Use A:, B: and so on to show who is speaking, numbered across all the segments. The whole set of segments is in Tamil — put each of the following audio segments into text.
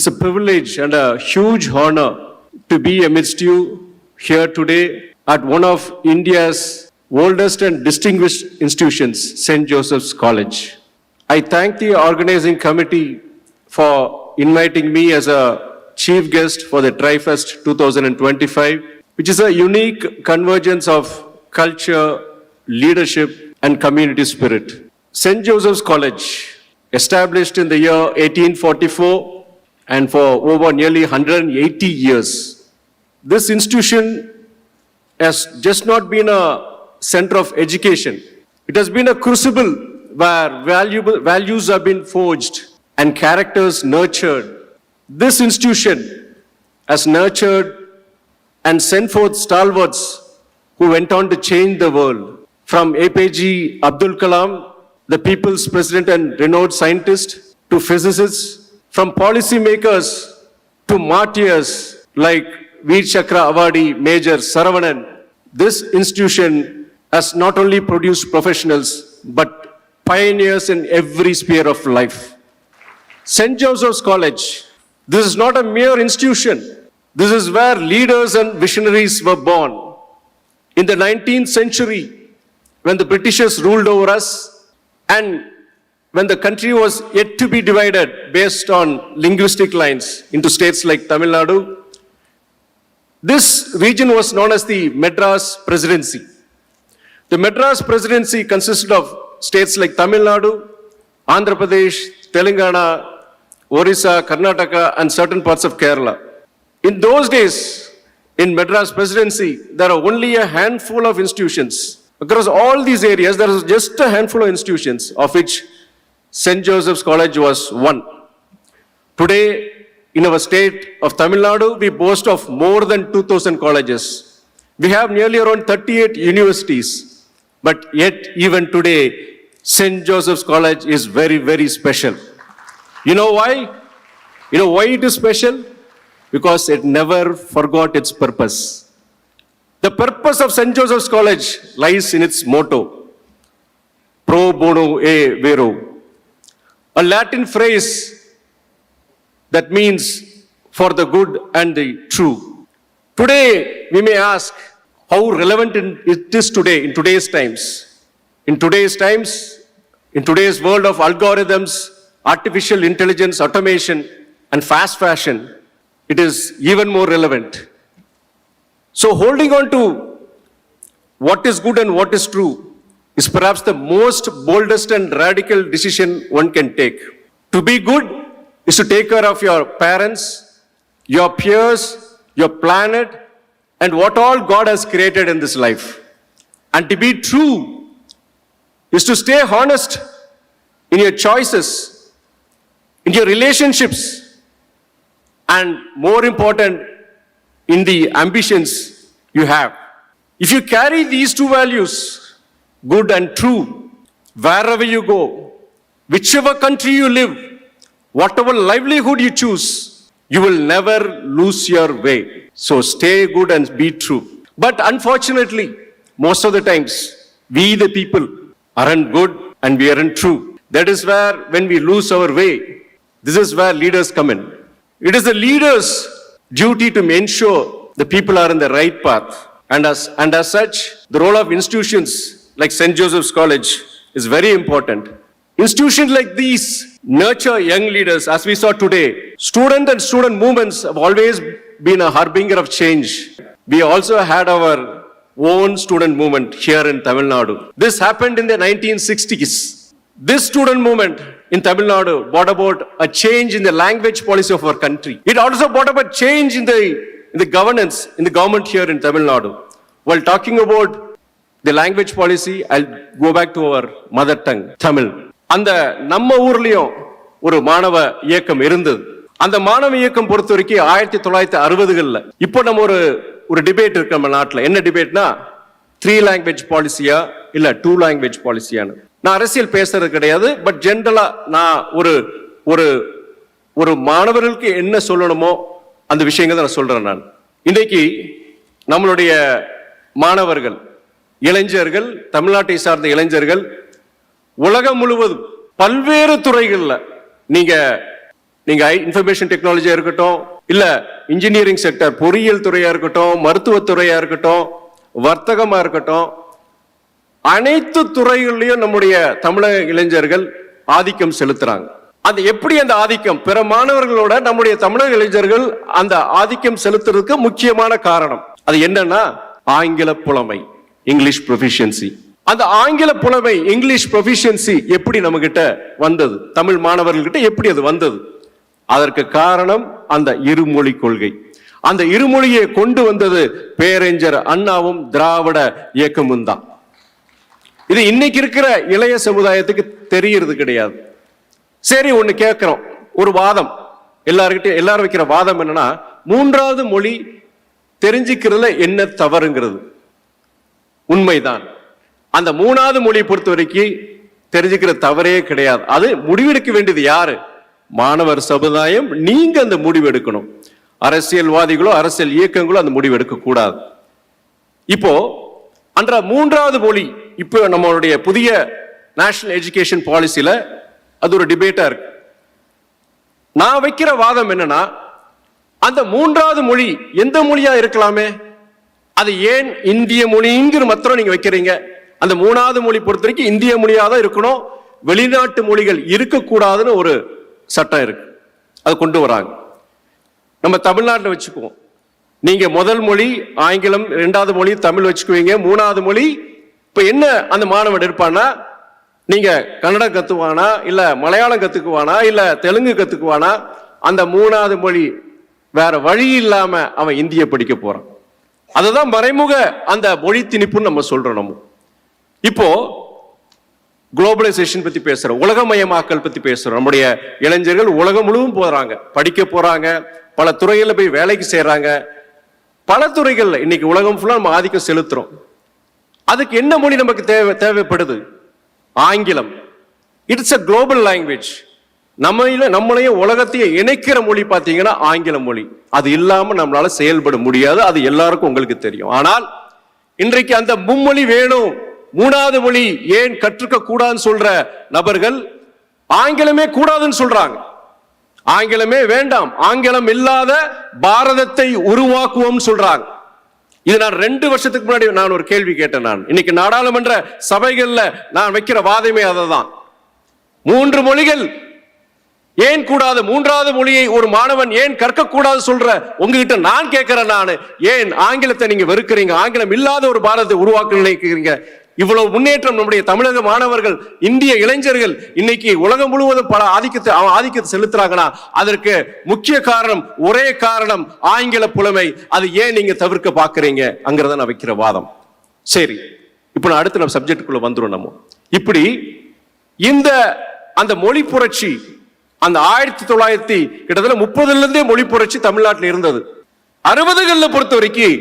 A: It's a privilege and a huge honor to be amidst you here today at one of India's oldest and distinguished institutions, St. Joseph's College. I thank the organizing committee for inviting me as a chief guest for the TriFest 2025, which is a unique convergence of culture, leadership, and community spirit. St. Joseph's College, established in the year 1844 and for over nearly 180 years, this institution has just not been a center of education. It has been a crucible where values have been forged and characters nurtured. This institution has nurtured and sent forth stalwarts who went on to change the world. From APJ Abdul Kalam, the people's president and renowned scientist, to physicists, from policymakers to martyrs like Veer Chakra Awardee Major Saravanan. This institution has not only produced professionals but pioneers in every sphere of life. St. Joseph's College, this is not a mere institution. This is where leaders and visionaries were born. In the 19th century, when the Britishers ruled over us and when the country was yet to be divided based on linguistic lines into states like Tamil Nadu, this region was known as the Madras Presidency. The Madras Presidency consisted of states like Tamil Nadu, Andhra Pradesh, Telangana, Orissa, Karnataka, and certain parts of Kerala. In those days, in Madras Presidency, there are only a handful of institutions. Across all these areas, there is just a handful of institutions, of which St. Joseph's College was one. Today, in our state of Tamil Nadu, we boast of more than 2,000 colleges. We have nearly around 38 universities. But yet, even today, St. Joseph's College is very, very special. You know why? You know why it is special? Because it never forgot its purpose. The purpose of St. Joseph's College lies in its motto, Pro Bono e Vero, a Latin phrase that means for the good and the true. Today, we may ask how relevant it is today, in today's times. In today's times, in today's world of algorithms, artificial intelligence, automation, and fast fashion, it is even more relevant. So holding on to what is good and what is true is perhaps the most boldest and radical decision one can take. To be good is to take care of your parents, your peers, your planet, and what all God has created in this life. And to be true is to stay honest in your choices, in your relationships, and more important, in the ambitions you have. If you carry these two values, good and true, wherever you go, whichever country you live, whatever livelihood you choose, you will never lose your way. So stay good and be true. But unfortunately, most of the times, we the people aren't good and we aren't true. That is where, when we lose our way, this is where leaders come in. It is the leaders' duty to ensure the people are in the right path. And as such, the role of institutions like St. Joseph's College is very important. Institutions like these nurture young leaders, as we saw today. Student and student movements have always been a harbinger of change. We also had our own student movement here in Tamil Nadu. This happened in the 1960s. This student movement in Tamil Nadu brought about a change in the language policy of our country. It also brought about a change in the governance, in the government here in Tamil Nadu. While talking about the language policy, I'll go back to our mother tongue, Tamil. அந்த நம்ம ஊர்லயும் ஒரு மாணவ இயக்கம் இருந்தது. அந்த மாணவ இயக்கம் பொறுத்த வரைக்கும் 1960களில் இப்போ நம்ம ஒரு டிபேட் இருக்கு நம்ம நாட்டில். என்ன டிபேட்னா, 3 லாங்குவேஜ் பாலிசியா இல்ல 2 லாங்குவேஜ் பாலிசியான்னு. நான் அரசியல் பேசுறது கிடையாது, பட் ஜென்ரலா நான் ஒரு மாணவர்களுக்கு என்ன சொல்லணுமோ அந்த விஷயங்கள் நான் சொல்றேன். நான் இன்னைக்கு நம்மளுடைய மாணவர்கள், இளைஞர்கள், தமிழ்நாட்டை சார்ந்த இளைஞர்கள் உலகம் முழுவதும் பல்வேறு துறைகள்ல நீங்க இன்ஃபர்மேஷன் டெக்னாலஜியா இருக்கட்டும், இல்ல இன்ஜினியரிங் செக்டர் பொறியியல் துறையா இருக்கட்டும், மருத்துவத்துறையா இருக்கட்டும், வர்த்தகமா இருக்கட்டும், அனைத்து துறைகளிலும் நம்முடைய தமிழக இளைஞர்கள் ஆதிக்கம் செலுத்துறாங்க. அது எப்படி அந்த ஆதிக்கம் பிற மாணவர்களோட நம்முடைய தமிழக இளைஞர்கள் அந்த ஆதிக்கம் செலுத்துறதுக்கு முக்கியமான காரணம் அது என்னன்னா ஆங்கில புலமை, இங்கிலீஷ் ப்ரொஃபிஷியன்சி. அந்த ஆங்கில புலமை, இங்கிலீஷ் ப்ரொஃபிஷியன்சி எப்படி நம்ம கிட்ட வந்தது, தமிழ் மாணவர்கள்கிட்ட எப்படி அது வந்தது? அதற்கு காரணம் அந்த இருமொழி கொள்கை. அந்த இருமொழியை கொண்டு வந்தது பேரறிஞர் அண்ணாவும் திராவிட இயக்கமும் தான். இது இன்னைக்கு இருக்கிற இளைய சமுதாயத்துக்கு தெரியறது கிடையாது. சரி, ஒண்ணு கேட்கிறோம், ஒரு வாதம் எல்லாரும் வைக்கிற வாதம் என்னன்னா, மூன்றாவது மொழி தெரிஞ்சுக்கிறதுல என்ன தவறுங்கிறது. உண்மைதான். அந்த மூணாவது மொழியை பொறுத்த வரைக்கும் தெரிஞ்சுக்கிற தவறே கிடையாது. அது முடிவெடுக்க வேண்டியது யாரு? மாணவர் சமுதாயம். நீங்க அந்த முடிவு எடுக்கணும். அரசியல்வாதிகளோ அரசியல் இயக்கங்களோ அந்த முடிவு எடுக்க கூடாது. இப்போ அன்ற மூன்றாவது மொழி இப்போ நம்மளுடைய புதிய நேஷனல் எஜுகேஷன் பாலிசியில அது ஒரு டிபேட்டா இருக்கு. நான் வைக்கிற வாதம் என்னன்னா, அந்த மூன்றாவது மொழி எந்த மொழியா இருக்கலாமே, அது ஏன் இந்திய மொழிங்கிற மாத்திரம் நீங்க வைக்கிறீங்க? அந்த மூணாவது மொழி பொறுத்த வரைக்கும் இந்திய மொழியா தான் இருக்கணும், வெளிநாட்டு மொழிகள் இருக்கக்கூடாதுன்னு ஒரு சட்டம் இருக்கு. அது கொண்டு வராங்க. நம்ம தமிழ்நாட்டில் வச்சுக்குவோம். நீங்க முதல் மொழி ஆங்கிலம், இரண்டாவது மொழி தமிழ் வச்சுக்குவீங்க, மூணாவது மொழி இப்ப என்ன அந்த மாணவன் இருப்பான்னா, நீங்க கன்னடம் கத்துவானா, இல்ல மலையாளம் கத்துக்குவானா, இல்ல தெலுங்கு கத்துக்குவானா, அந்த மூணாவது மொழி வேற வழி இல்லாம அவன் இந்திய படிக்க போறான். அதுதான் மறைமுக அந்த மொழி திணிப்புன்னு நம்ம சொல்றோம். நம்ம இப்போ குளோபலைசேஷன் பத்தி பேசுறோம், உலகமயமாக்கல் பத்தி பேசுறோம். நம்முடைய இளைஞர்கள் உலகம் முழுவதும் போறாங்க, படிக்க போறாங்க, பல துறைகளில் போய் வேலைக்கு செய்யறாங்க. பல துறைகள்ல இன்னைக்கு உலகம் ஃபுல்லா நம்ம ஆதிக்கம் செலுத்துறோம். அதுக்கு என்ன மொழி நமக்கு தேவைப்படுது? ஆங்கிலம். It's a global language. நம்மளையும் உலகத்தையும் இணைக்கிற மொழி பார்த்தீங்கன்னா ஆங்கில மொழி. அது இல்லாம நம்மளால செயல்பட முடியாது. அது எல்லாருக்கும் உங்களுக்கு தெரியும். ஆனால் இன்றைக்கு அந்த மும்மொழி வேணும், மூணாவது மொழி ஏன் கற்றுக்க கூடாதுன்னு சொல்ற நபர்கள் ஆங்கிலமே கூடாதுன்னு சொல்றாங்க. ஆங்கிலமே வேண்டாம், ஆங்கிலம் இல்லாத பாரதத்தை உருவாக்குவோம் சொல்றாங்க. இது நான் 2 வருஷத்துக்கு முன்னாடி நான் ஒரு கேள்வி கேட்டேன். நான் இன்னைக்கு நாடாளுமன்ற சபைகள்ல நான் வைக்கிற வாதமே அததான். 3 மொழிகள் ஏன் கூடாது? மூன்றாவது மொழியை ஒரு மாணவன் ஏன் கற்க கூடாது சொல்ற உங்ககிட்ட நான் கேட்கிறேன். நான் ஏன் ஆங்கிலத்தை நீங்க வெறுக்கிறீங்க? ஆங்கிலம் இல்லாத ஒரு பாரதத்தை உருவாக்க நினைக்கிறீங்க. இவ்வளவு முன்னேற்றம் நம்முடைய தமிழக மாணவர்கள், இந்திய இளைஞர்கள் இன்னைக்கு உலகம் முழுவதும் பல ஆதிக்கத்தை செலுத்துறாங்கன்னா அதற்கு முக்கிய காரணம், ஒரே காரணம் ஆங்கில புலமை. அது ஏன் நீங்க தவிர்க்க பாக்குறீங்க அங்கிறத நான் வைக்கிற வாதம். சரி, இப்ப நான் அடுத்த நம்ம சப்ஜெக்டுக்குள்ள வந்துரும். நம்ம இப்படி அந்த மொழி புரட்சி அந்த 1900 கிட்டத்தட்ட 30ல இருந்தே மொழி புரட்சி தமிழ்நாட்டில் இருந்தது. 60களில் பொறுத்த வரைக்கும்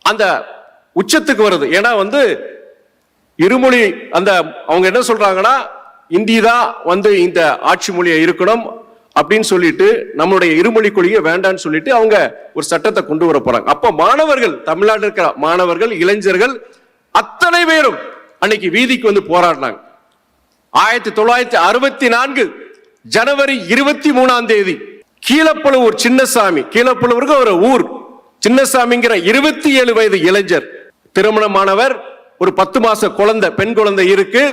A: அந்த உச்சத்துக்கு வருது. ஏன்னா இருமொழி அவங்க என்ன சொல்றாங்கன்னா, இந்தி தான் இந்த ஆட்சி மொழியை இருக்கணும் அப்படின்னு சொல்லிட்டு நம்மளுடைய இருமொழி கொள்கையை வேண்டான்னு சொல்லிட்டு அவங்க ஒரு சட்டத்தை கொண்டு வர போறாங்க. அப்ப மாணவர்கள், தமிழ்நாட்டில் இருக்கிற மாணவர்கள், இளைஞர்கள் அத்தனை பேரும் அன்னைக்கு வீதிக்கு போராடினாங்க. 1964 ஜனவரி 23ஆம் தேதி கீழப்பழுவூர் சின்னசாமி, கீழப்பழுவூருக்கு ஒரு ஊர், சின்னசாமிங்கிற 27 வயது இளைஞர், திருமணமானவர், ஒரு 10 மாச குழந்தை, பெண் குழந்தை இருக்கு.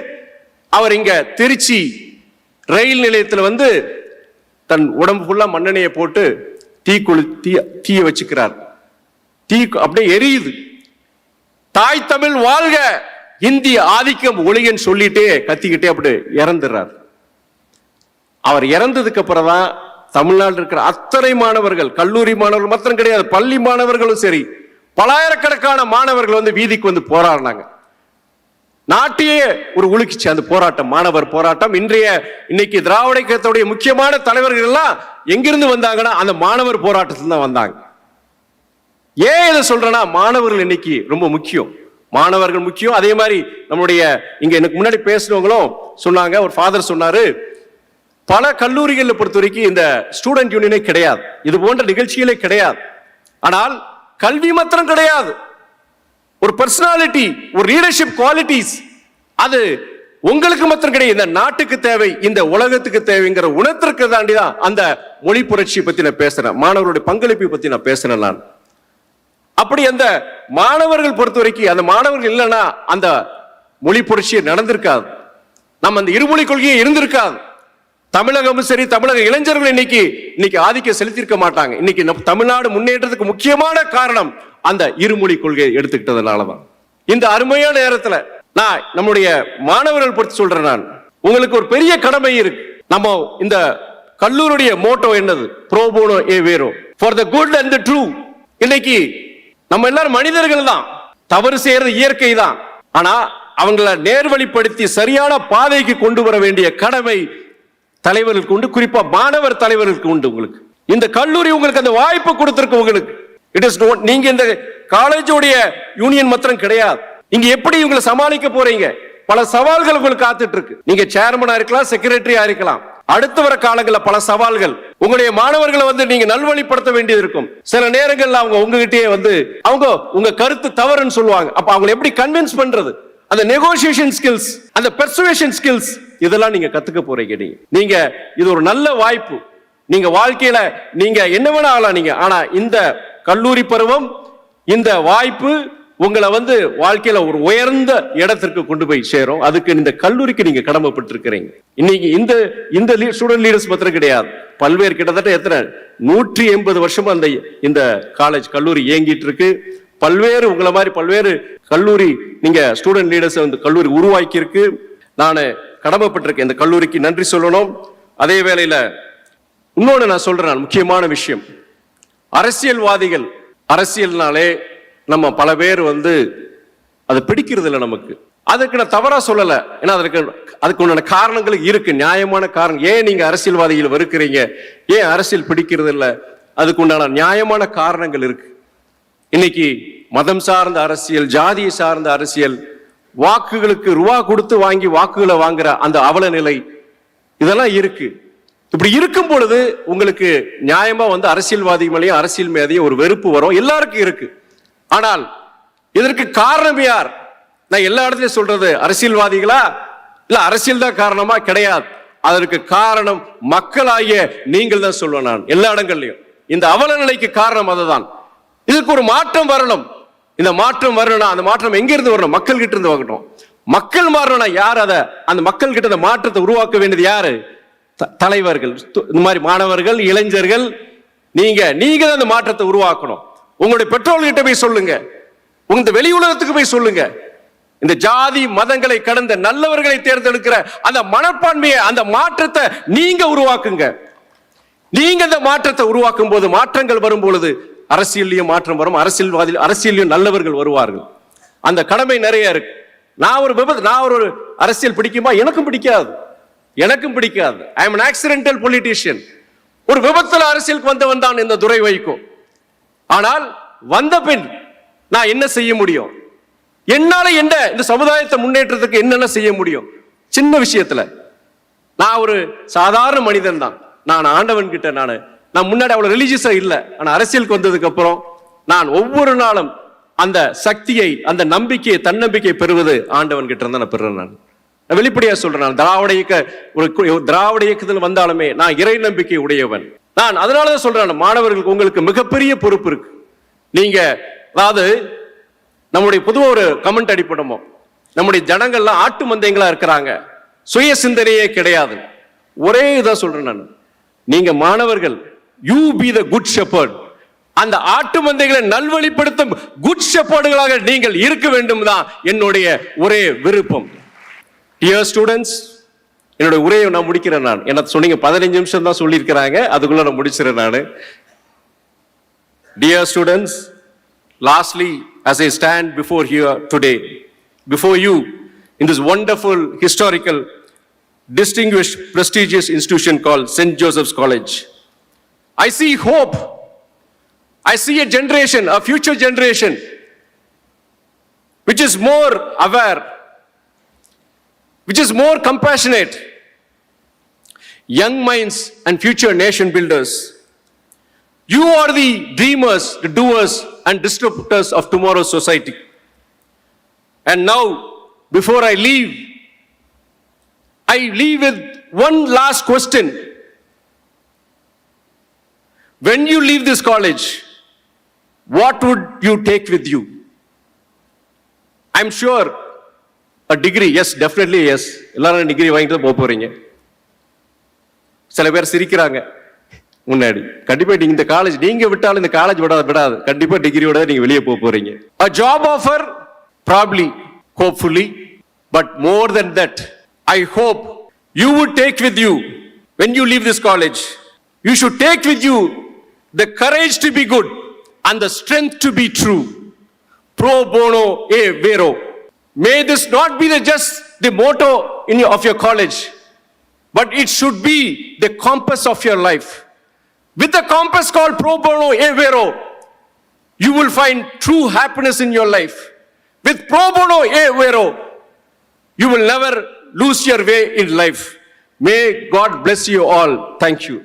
A: அவர் இங்க திருச்சி ரயில் நிலையத்தில் தன் உடம்பு ஃபுல்லா மண்ணெண்ணையை போட்டு தீய வச்சுக்கிறார். தீ அப்படியே எரியுது. தாய் தமிழ் வாழ்க, இந்திய ஆதிக்கம் ஒழிகன்னு சொல்லிட்டே கத்திக்கிட்டே அப்படி இறந்துடுறார். அவர் இறந்ததுக்கு அப்புறம் தான் தமிழ்நாட்டில் இருக்கிற அத்தனை மாணவர்கள், கல்லூரி மாணவர்கள் மாத்திரம் கிடையாது, பள்ளி மாணவர்களும் சரி, பலாயிரக்கணக்கான மாணவர்கள் வீதிக்கு போராடினாங்க. நாட்டையே ஒரு உலுக்கிச்சு அந்த போராட்டம், மாணவர் போராட்டம். இன்னைக்கு திராவிட இயக்கத்துடைய முக்கியமான தலைவர்கள் எல்லாம் எங்கிருந்து வந்தாங்கன்னா அந்த மாணவர் போராட்டத்தில் தான் வந்தாங்க. ஏன் இதை சொல்றேன்னா, மாணவர்கள் இன்னைக்கு ரொம்ப முக்கியம், மாணவர்கள் முக்கியம். அதே மாதிரி நம்மளுடைய இங்க எனக்கு முன்னாடி பேசினவங்களும் சொன்னாங்க, ஒரு ஃபாதர் சொன்னாரு, பல கல்லூரிகளை பொறுத்த வரைக்கும் இந்த ஸ்டூடெண்ட் யூனியனே கிடையாது, இது போன்ற நிகழ்ச்சிகளே கிடையாது. ஆனால் கல்வி மாத்திரம் கிடையாது, ஒரு பர்சனாலிட்டி, ஒரு லீடர்ஷிப் குவாலிட்டிஸ், அது உங்களுக்கு மாத்திரம் கிடையாது, இந்த நாட்டுக்கு தேவை, இந்த உலகத்துக்கு தேவைங்கிற உணர்த்திற்கு தாண்டி தான் அந்த மொழி புரட்சி பத்தி நான் பேசுறேன், மாணவர்களுடைய பங்களிப்பை பத்தி நான் பேசுறேன். நான் அப்படி அந்த மாணவர்கள் பொறுத்த வரைக்கும் அந்த மாணவர்கள் இல்லைன்னா அந்த மொழி புரட்சி நடந்திருக்காது, நம்ம அந்த இருமொழி கொள்கையே இருந்திருக்காது. தமிழகமும் சரி, தமிழக இளைஞர்கள் இன்னைக்கு ஆதிக்கம் செலுத்தியிருக்க மாட்டாங்க. இன்னைக்கு தமிழ்நாடு முன்னேற்றத்துக்கு முக்கியமான காரணம் அந்த இருமொழி கொள்கையை எடுத்துக்கிட்டதுனாலதான். இந்த அருமையான நேரத்துல நான் நம்முடைய மாணவர்கள் பொறுத்து சொல்றேன், நான் உங்களுக்கு ஒரு பெரிய கடமை இருக்கு. நம்ம இந்த கல்லூரியுடைய மோட்டோ என்னது? ப்ரோ போனோ ஏ வேரோ, for the good and the true. இன்னைக்கு நம்ம எல்லாரும் மனிதர்கள் தான், தவறு செய்யறது இயற்கை தான். ஆனா அவங்களை நேர்வழிப்படுத்தி சரியான பாதைக்கு கொண்டு வர வேண்டிய கடமை தலைவர்களுக்கு உண்டு, குறிப்பா மாணவர் தலைவர்களுக்கு உண்டு. உங்களுக்கு இந்த கல்லூரி உங்களுக்கு அந்த வாய்ப்பு கொடுத்திருக்கு. உங்களுக்கு இட் இஸ் நோட், நீங்க இந்த காலேஜோடைய யூனியன் மாத்திரம் கிடையாது. இங்க எப்படி இவங்களை சமாளிக்க போறீங்க? பல சவால்கள் உங்களுக்கு காத்துட்டு இருக்கு. நீங்க சேர்மனா இருக்கலாம், செக்ரட்டரியா இருக்கலாம். அடுத்து வர காலங்களில் பல சவால்கள். உங்களுடைய மாணவர்களை நீங்க நல்வழிப்படுத்த வேண்டியது இருக்கும். சில நேரங்கள்ல அவங்க உங்ககிட்டயே அவங்க உங்க கருத்து தவறுன்னு சொல்லுவாங்க. அப்ப அவங்களை எப்படி கன்வின்ஸ் பண்றது? அந்த நெகோசியேஷன் ஸ்கில்ஸ், அந்த பெர்சுவேஷன் ஸ்கில்ஸ், இதெல்லாம் நீங்க கத்துக்க போறீங்க. நீங்க இது ஒரு நல்ல வாய்ப்பு. நீங்க வாழ்க்கையில நீங்க என்ன வேணா ஆகலாம் நீங்க. ஆனா இந்த கல்லூரி பருவம், இந்த வாய்ப்பு உங்களை வாழ்க்கையில ஒரு உயர்ந்த இடத்திற்கு கொண்டு போய் சேரும். அதுக்கு இந்த கல்லூரிக்கு நீங்க கடமைப்பட்டிருக்கிறீங்க. இன்னைக்கு இந்த ஸ்டூடெண்ட் லீடர்ஸ் மாத்திரம் கிடையாது, பல்வேறு கிட்டத்தட்ட எத்தனை 180 வருஷமா இந்த கல்லூரி இயங்கிட்டு இருக்கு. பல்வேறு உங்களை மாதிரி பல்வேறு கல்லூரி நீங்க ஸ்டூடெண்ட் லீடர்ஸ் கல்லூரி உருவாக்கி இருக்கு. நான் கடமைப்பட்டிருக்கேன், இந்த கல்லூரிக்கு நன்றி சொல்லணும். அதே வேளையில இன்னொன்னு நான் சொல்றேன், முக்கியமான விஷயம். அரசியல்வாதிகள், அரசியல்னாலே நம்ம பல பேர் அது பிடிக்கிறது இல்லை நமக்கு. அதுக்கு நான் தவறா சொல்லல, ஏன்னா அதுக்கு உண்டான காரணங்கள் இருக்கு, நியாயமான காரணம். ஏன் நீங்க அரசியல்வாதிகள் வெறுக்கிறீங்க, ஏன் அரசியல் பிடிக்கிறது இல்லை, அதுக்கு உண்டான நியாயமான காரணங்கள் இருக்கு. இன்னைக்கு மதம் சார்ந்த அரசியல், ஜாதியை சார்ந்த அரசியல், வாக்குகளுக்கு ரூபா கொடுத்து வாங்கி வாக்குகளை வாங்குற அந்த அவல நிலை, இதெல்லாம் இருக்கு. இப்படி இருக்கும் பொழுது உங்களுக்கு நியாயமா அரசியல்வாதி மேலேயும் அரசியல் மேலேயும் ஒரு வெறுப்பு வரும், எல்லாருக்கும் இருக்கு. ஆனால் இதற்கு காரணம் யார்? நான் எல்லா இடத்துலயும் சொல்றது, அரசியல்வாதிகளா இல்ல அரசியல் தான் காரணமா? கிடையாது. அதற்கு காரணம் மக்களாகிய நீங்கள் தான் சொல்லுவேன் நான் எல்லா இடங்கள்லயும். இந்த அவல நிலைக்கு காரணம் அதுதான். இதுக்கு ஒரு மாற்றம் வரணும். இந்த மாற்றம் வரணும்னா அந்த மாற்றம் எங்க இருந்து வரணும்? மக்கள் கிட்ட இருந்து வரணும். மக்கள் மாறணும்னா யார்? அந்த மக்கள் கிட்ட மாற்றத்தை உருவாக்க வேண்டியது யாரு? தலைவர்கள், இந்த மாதிரி மாணவர்கள், இளைஞர்கள். நீங்க தான் அந்த மாற்றத்தை உருவாக்கணும். உங்களுடைய பெற்றோர்கிட்ட போய் சொல்லுங்க, உங்க வெளி உலகத்துக்கு போய் சொல்லுங்க. இந்த ஜாதி மதங்களை கடந்த நல்லவர்களை தேர்ந்தெடுக்கிற அந்த மனப்பான்மையை, அந்த மாற்றத்தை நீங்க உருவாக்குங்க. நீங்க அந்த மாற்றத்தை உருவாக்கும் போது, மாற்றங்கள் வரும் பொழுது அரசியலையும் மாற்றம் வரும், அரசியலையும் நல்லவர்கள் வருவார்கள். அந்த கடமை நிறைய இருக்கு. நான் ஒரு அரசியல் பிடிக்குமா? எனக்கும் பிடிக்காது. ஐ அம் an accidental politician. ஒரு விபத்துல அரசியலுக்கு வந்தவன் தான் இந்த துரை வைகோ. ஆனால் வந்த பின் நான் என்ன செய்ய முடியும்? என்னால இந்த சமுதாயத்தை முன்னேற்றத்துக்கு என்னென்ன செய்ய முடியும்? சின்ன விஷயத்துல நான் ஒரு சாதாரண மனிதன் தான். நான் ஆண்டவன் கிட்ட நான் முன்னாடி அவ்வளவு ரிலீஜியஸா இல்ல. ஆனா அரசியலுக்கு வந்ததுக்கு அப்புறம் நான் ஒவ்வொரு நாளும் அந்த சக்தியை, அந்த நம்பிக்கையை, தன்னம்பிக்கையை பெறுவது ஆண்டவன் கிட்ட இருந்தா நான் பெறுறேன். நான் வெளிப்படையா சொல்றேன், நான் திராவிட இயக்கத்தில் வந்தாலுமே நான் இறை நம்பிக்கை உடையவன். நான் அதனாலதான் சொல்றேன், மாணவர்களுக்கு உங்களுக்கு மிகப்பெரிய பொறுப்பு இருக்கு. நீங்க நம்முடைய பொதுவாக ஒரு கமெண்ட் அடிப்படமோ, நம்முடைய ஜனங்கள்லாம் ஆட்டு மந்தைங்களா இருக்கிறாங்க, சுய சிந்தனையே கிடையாது. ஒரே இதான் சொல்றேன் நான், நீங்க மாணவர்கள், you be the good shepherd. அந்த ஆட்டு மந்தைகளை நல்வழிப்படுத்தும் குட் ஷெப்பர்டுகளாக நீங்கள் இருக்க வேண்டும் தான் என்னுடைய ஒரே விருப்பம். டியர் ஸ்டூடெண்ட்ஸ், என்னுடைய உரையை நான் முடிக்கிறேன். நான் என்ன சொன்னீங்க, 15 நிமிஷம் தான் சொல்லியிருக்கிறாங்க, அதுக்குள்ள நான் முடிச்சிடறேன் நான். Dear students, lastly, as I stand before you in this wonderful, historical, distinguished, prestigious institution called St. Joseph's College, I see hope. I see a generation, a future generation, which is more aware, which is more compassionate, young minds and future nation builders. You are the dreamers, the doers and disruptors of tomorrow's society. And now, before I leave I leave with one last question. When you leave this college, what would you take with you? I'm sure a degree, yes, definitely yes. எல்லாரும் டிகிரி வாங்கிட்டு போக போறீங்க. சில பேர் சிரிக்கிறாங்க முன்னாடி. கண்டிப்பா நீங்க இந்த காலேஜ் நீங்க விட்டாலும் இந்த காலேஜ் விடாது. கண்டிப்பா டிகிரியோட நீங்க வெளியே போக போறீங்க. A job offer, probably, hopefully, but more than that, I hope you would take with you when you leave this college. You should take with you the courage to be good and the strength to be true. Pro bono e vero. May this not be just the motto of your college, but it should be the compass of your life. With the compass called pro bono e vero, you will find true happiness in your life. With pro bono e vero, you will never lose your way in life. May God bless you all. Thank you.